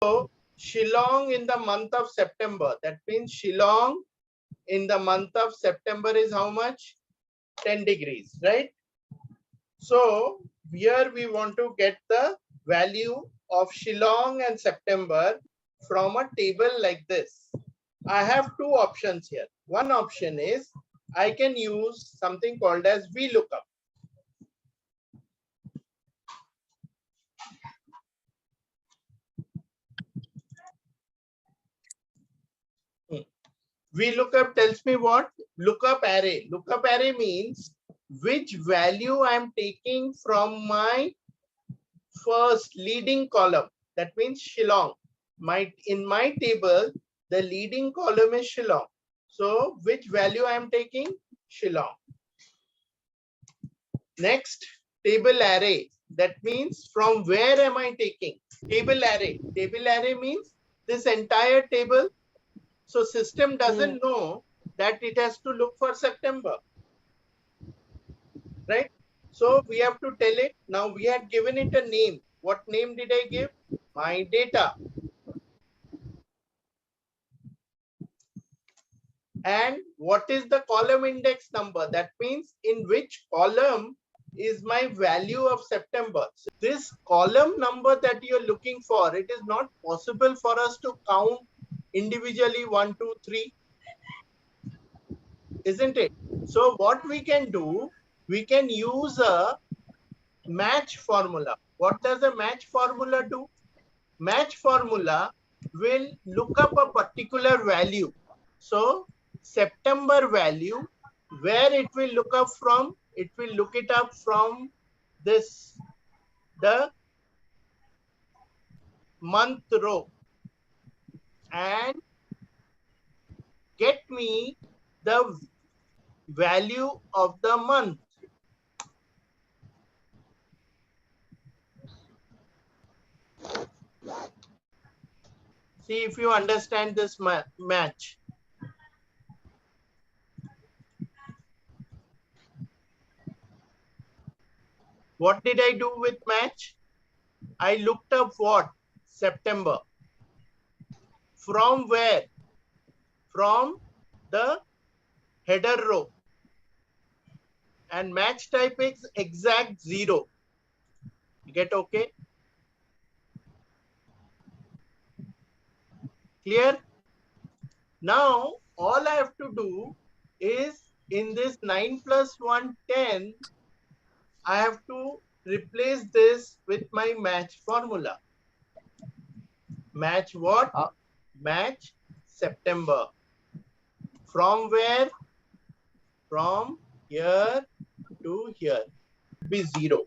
So Shillong in the month of September. That means Shillong in the month of September is how much? 10 degrees, right? So here we want to get the value of Shillong and September from a table like this. I have two options here. One option is I can use something called as VLOOKUP. VLOOKUP tells me what? Lookup array. Lookup array means which value I am taking from my first leading column. That means Shillong. In my table, the leading column is Shillong. So which value I am taking? Shillong. Next, table array. That means from where am I taking? Table array. Table array means this entire table. So system doesn't know that it has to look for September. Right? So we have to tell it. Now we had given it a name. What name did I give? My data. And what is the column index number? That means in which column is my value of September. So this column number that you're looking for, it is not possible for us to count individually 1, 2, 3. Isn't it? So what we can do, we can use a match formula. What does a match formula do? Match formula will look up a particular value. So September value, where it will look up from, it will look it up from this, the month row, and get me the value of the month. See if you understand this match. What did I do with match? I looked up what? September. From where? From the header row. And match type is exact 0. You get okay? Clear? Now, all I have to do is in this 9 plus 1, 10, I have to replace this with my match formula. Match what? Match September. From where? From here to here. Be 0.